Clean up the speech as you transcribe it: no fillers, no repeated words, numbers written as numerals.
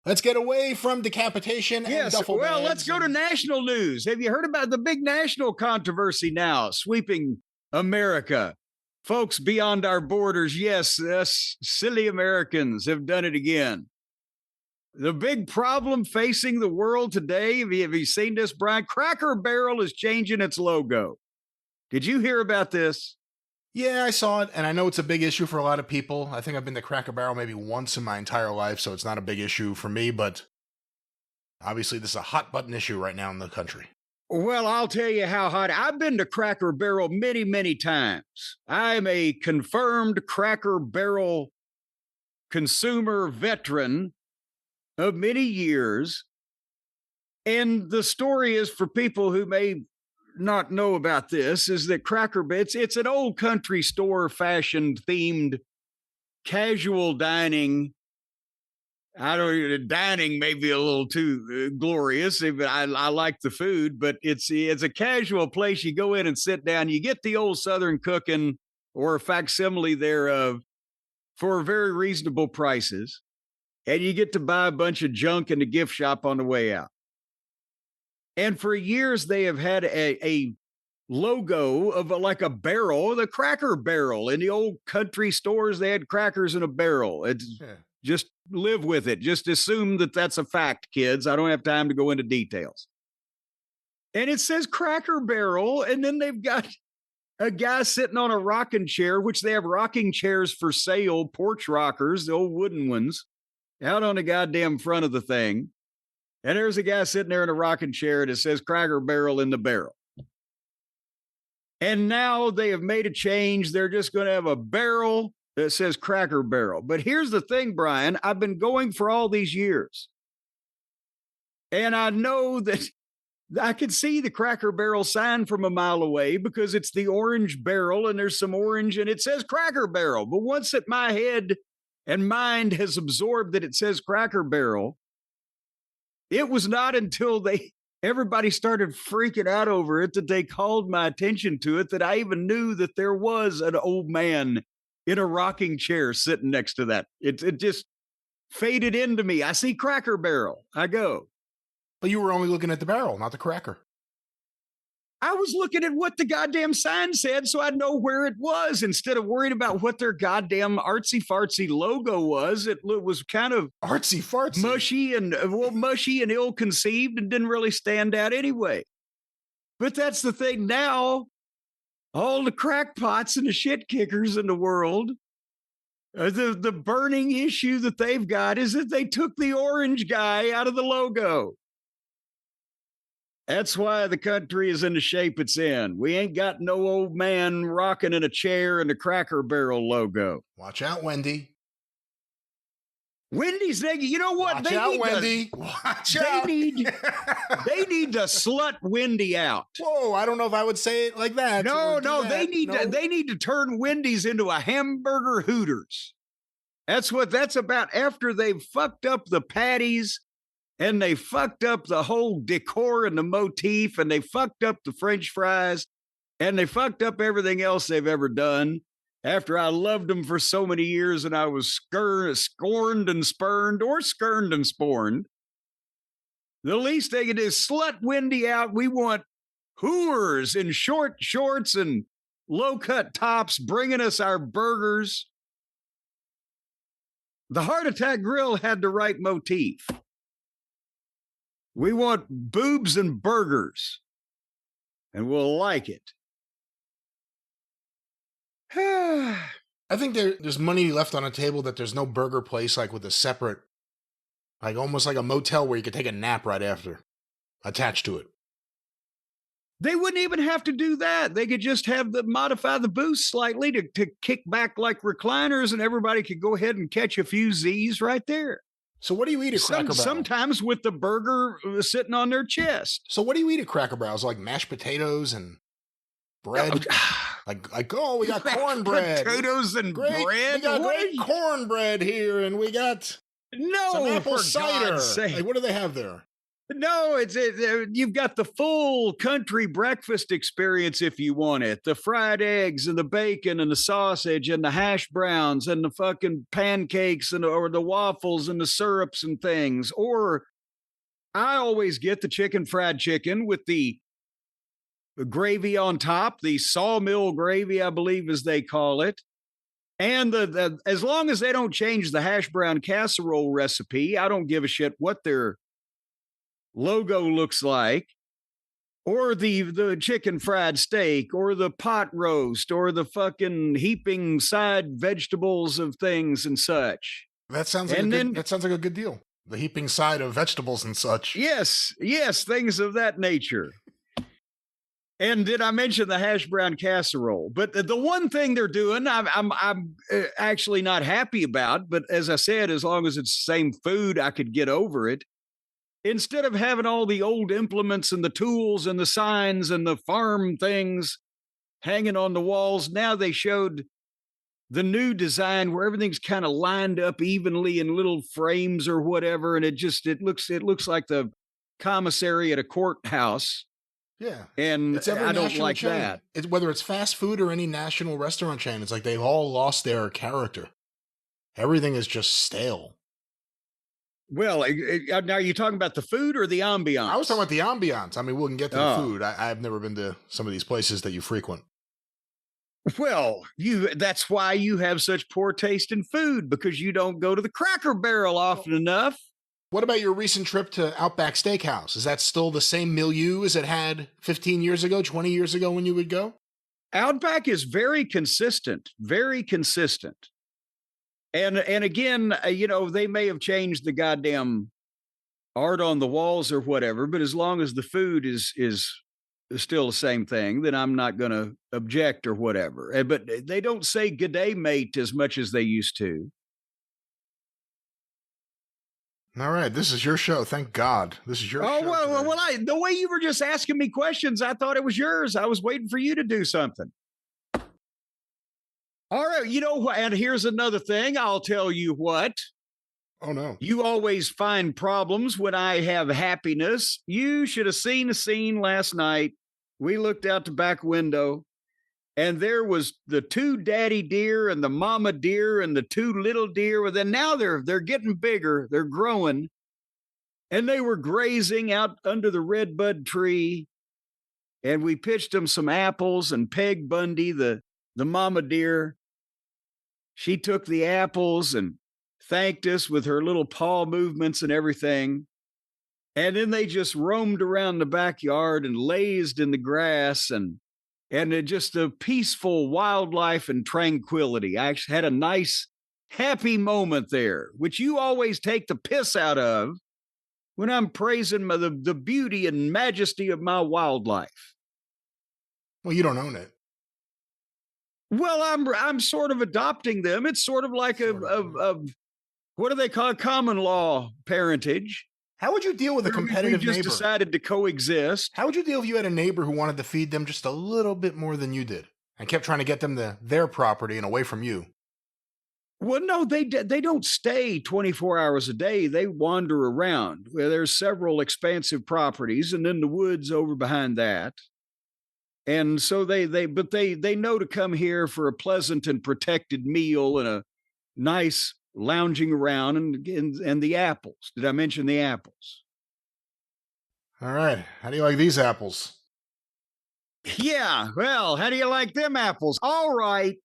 Let's get away from decapitation and duffel bags. Well, let's go to national news. Have you heard about the big national controversy now sweeping America? Folks beyond our borders, yes, us silly Americans have done it again. The big problem facing the world today, have you seen this, Brian? Cracker Barrel is changing its logo. Did you hear about this? Yeah, I saw it, and I know it's a big issue for a lot of people. I think I've been to Cracker Barrel maybe once in my entire life, so it's not a big issue for me, but obviously this is a hot button issue right now in the country. Well, I'll tell you how hot. I've been to Cracker Barrel many, many times. I'm a confirmed Cracker Barrel consumer veteran of many years. And the story is, for people who may not know about this, is that Cracker Barrel, it's an old country store fashioned themed casual dining. Dining may be a little too glorious, but I like the food, but it's a casual place. You go in and sit down, you get the old Southern cooking or a facsimile thereof for very reasonable prices. And you get to buy a bunch of junk in the gift shop on the way out. And for years, they have had a logo of like a barrel, the Cracker Barrel. In the old country stores, they had crackers in a barrel. Just live with it. Just assume that that's a fact, kids. I don't have time to go into details. And it says Cracker Barrel, and then they've got a guy sitting on a rocking chair, which they have rocking chairs for sale, porch rockers, the old wooden ones, out on the goddamn front of the thing. And there's a guy sitting there in a rocking chair and it says Cracker Barrel in the barrel. And now they have made a change. They're just going to have a barrel that says Cracker Barrel. But here's the thing, Brian. I've been going for all these years. And I know that I could see the Cracker Barrel sign from a mile away because it's the orange barrel and there's some orange and it says Cracker Barrel. But once that my head and mind has absorbed that it says Cracker Barrel, it was not until everybody started freaking out over it that they called my attention to it, that I even knew that there was an old man in a rocking chair sitting next to that. It just faded into me. I see Cracker Barrel. I go. But you were only looking at the barrel, not the cracker. I was looking at what the goddamn sign said so I'd know where it was instead of worrying about what their goddamn artsy-fartsy logo was. It was kind of artsy-fartsy, mushy and ill-conceived and didn't really stand out anyway. But that's the thing now. All the crackpots and the shit kickers in the world, the burning issue that they've got is that they took the orange guy out of the logo. That's why the country is in the shape it's in. We ain't got no old man rocking in a chair in the Cracker Barrel logo. Watch out, Wendy. Wendy's, you know what? Watch out, Wendy. Watch out. They need to slut Wendy out. Whoa, I don't know if I would say it like that. No, they need to turn Wendy's into a hamburger Hooters. That's what that's about. After they've fucked up the patties, and they fucked up the whole decor and the motif, and they fucked up the French fries, and they fucked up everything else they've ever done. After I loved them for so many years and I was scorned and spurned, or skirned and sporned, the least they can do is slut Wendy out. We want hooers in short shorts and low-cut tops bringing us our burgers. The Heart Attack Grill had the right motif. We want boobs and burgers, and we'll like it. I think there's money left on a table that there's no burger place like with a separate, like almost like a motel where you could take a nap right after, attached to it. They wouldn't even have to do that. They could just modify the booth slightly to kick back like recliners, and everybody could go ahead and catch a few Z's right there. So what do you eat at Cracker Barrel? Sometimes with the burger sitting on their chest. So what do you eat at Cracker Barrel? Like mashed potatoes and bread? We got cornbread. Potatoes and bread? We got great cornbread here, and we got some apple cider. Like, what do they have there? No, you've got the full country breakfast experience if you want it. The fried eggs and the bacon and the sausage and the hash browns and the fucking pancakes and or the waffles and the syrups and things. Or I always get the fried chicken with the gravy on top, the sawmill gravy, I believe as they call it. And as long as they don't change the hash brown casserole recipe, I don't give a shit what their logo looks like, or the chicken fried steak, or the pot roast, or the fucking heaping side vegetables of things and such. That sounds like a good deal. The heaping side of vegetables and such. Yes, things of that nature. And did I mention the hash brown casserole? But the one thing they're doing, I'm actually not happy about. But as I said, as long as it's the same food, I could get over it. Instead of having all the old implements and the tools and the signs and the farm things hanging on the walls, now they showed the new design where everything's kind of lined up evenly in little frames or whatever, and it looks like the commissary at a courthouse. Yeah, and I don't like chain. that. Whether it's fast food or any national restaurant chain, it's like they've all lost their character. Everything is just stale. Well, now are you talking about the food or the ambiance? I was talking about the ambiance. I mean, we can get to the food. I've never been to some of these places that you frequent. Well, that's why you have such poor taste in food, because you don't go to the Cracker Barrel often enough. What about your recent trip to Outback Steakhouse? Is that still the same milieu as it had 15 years ago, 20 years ago when you would go? Outback is very consistent, very consistent. And again, they may have changed the goddamn art on the walls or whatever, but as long as the food is still the same thing, then I'm not going to object or whatever. But they don't say "good day, mate" as much as they used to. All right, this is your show. Thank God, this is your show. Oh well, the way you were just asking me questions, I thought it was yours. I was waiting for you to do something. All right, and here's another thing. I'll tell you what. Oh no! You always find problems when I have happiness. You should have seen the scene last night. We looked out the back window, and there was the two daddy deer and the mama deer and the two little deer. Well, then now they're getting bigger. They're growing. And they were grazing out under the redbud tree. And we pitched them some apples, and Peg Bundy, the mama deer, she took the apples and thanked us with her little paw movements and everything. And then they just roamed around the backyard and lazed in the grass and it just a peaceful wildlife and tranquility. I actually had a nice, happy moment there, which you always take the piss out of when I'm praising the beauty and majesty of my wildlife. Well, you don't own it. Well, I'm sort of adopting them. It's sort of like a what do they call it? Common law parentage. How would you deal with a competitive neighbor? We just decided to coexist. How would you deal if you had a neighbor who wanted to feed them just a little bit more than you did and kept trying to get them to their property and away from you? Well, no, they don't stay 24 hours a day. They wander around. Well, there's several expansive properties and then the woods over behind that. And so they know to come here for a pleasant and protected meal and a nice lounging around and the apples. Did I mention the apples? All right. How do you like these apples? Yeah. Well, how do you like them apples? All right.